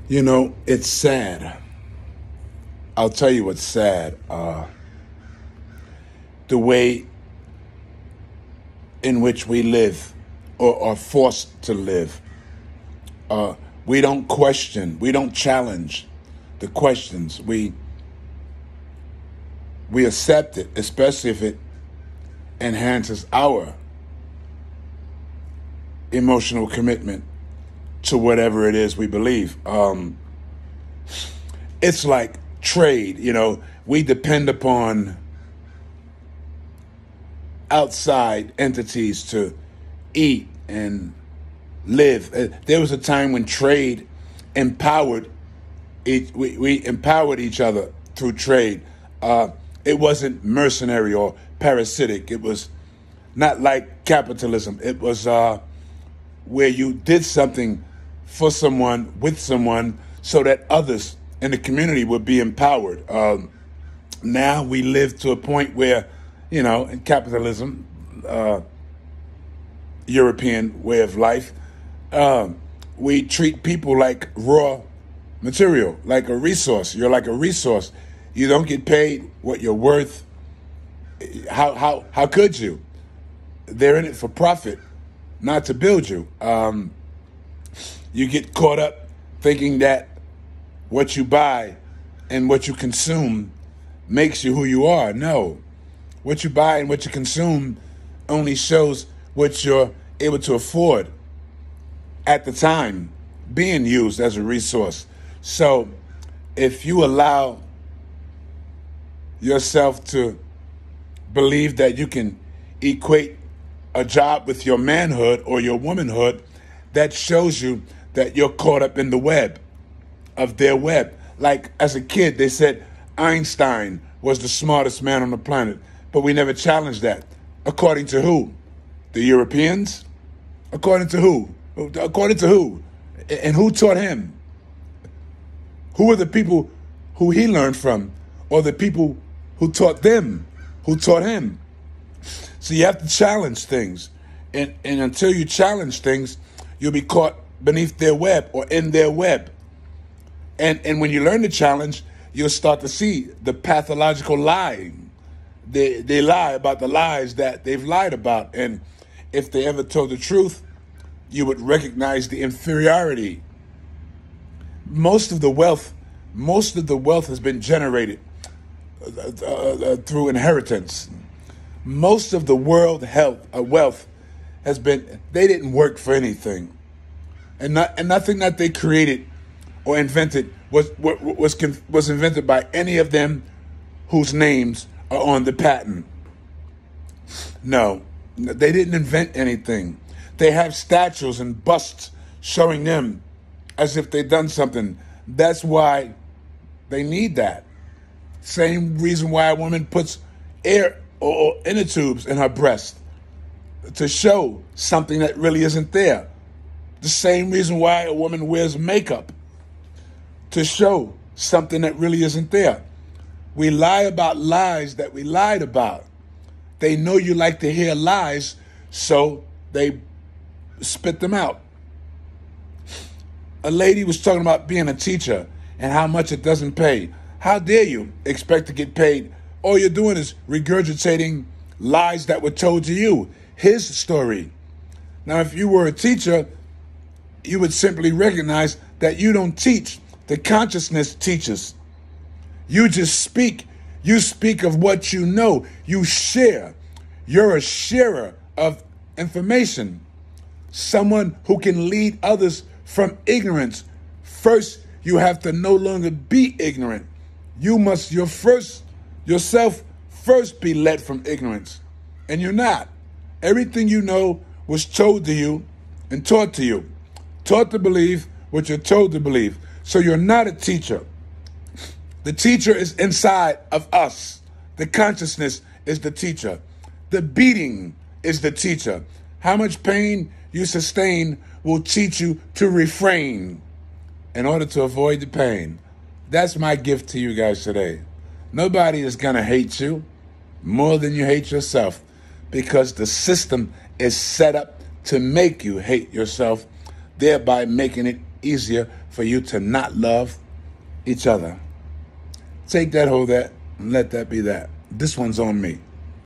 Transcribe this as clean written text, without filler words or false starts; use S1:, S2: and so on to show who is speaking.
S1: You know, it's sad. I'll tell you what's sad. The way in which we live or are forced to live. We don't question, we don't challenge the questions. We accept it, especially if it enhances our emotional commitment to whatever it is we believe. It's like trade, we depend upon outside entities to eat and live. There was a time when trade empowered we empowered each other through trade. It wasn't mercenary or parasitic. It was not like capitalism. It was where you did something for someone, with someone, so that others in the community would be empowered. Now we live to a point where, in capitalism, European way of life, we treat people like raw material, like a resource. You're like a resource. You don't get paid what you're worth. How could you? They're in it for profit, not to build you. You get caught up thinking that what you buy and what you consume makes you who you are. No. What you buy and what you consume only shows what you're able to afford at the time being used as a resource. So if you allow yourself to believe that you can equate a job with your manhood or your womanhood, that shows you that you're caught up in the web of their web. Like as a kid, they said Einstein was the smartest man on the planet, but we never challenged that. According to who? The Europeans? According to who? According to who? And who taught him? Who were the people who he learned from? Or the people who taught them? Who taught him? So you have to challenge things. And until you challenge things, you'll be caught beneath their web or in their web. And when you learn to challenge, you'll start to see the pathological lying. They lie about the lies that they've lied about. And if they ever told the truth, you would recognize the inferiority. Most of the wealth has been generated through inheritance. Most of the wealth has been, they didn't work for anything. And nothing that they created or invented was invented by any of them whose names are on the patent. No, they didn't invent anything. They have statues and busts showing them as if they've done something. That's why they need that. Same reason why a woman puts air or inner tubes in her breast, to show something that really isn't there. The same reason why a woman wears makeup, to show something that really isn't there. We lie about lies that we lied about. They know you like to hear lies, so they spit them out. A lady was talking about being a teacher and how much it doesn't pay. How dare you expect to get paid? All you're doing is regurgitating lies that were told to you, his story. Now, if you were a teacher, you would simply recognize that you don't teach. The consciousness teaches. You just speak. You speak of what you know. You share. You're a sharer of information. Someone who can lead others from ignorance. First, you have to no longer be ignorant. You must yourself first be led from ignorance. And you're not. Everything you know was told to you and taught to you. Taught to believe what you're told to believe. So you're not a teacher. The teacher is inside of us. The consciousness is the teacher. The beating is the teacher. How much pain you sustain will teach you to refrain in order to avoid the pain. That's my gift to you guys today. Nobody is going to hate you more than you hate yourself, because the system is set up to make you hate yourself, thereby making it easier for you to not love each other. Take that, hold that, and let that be that. This one's on me.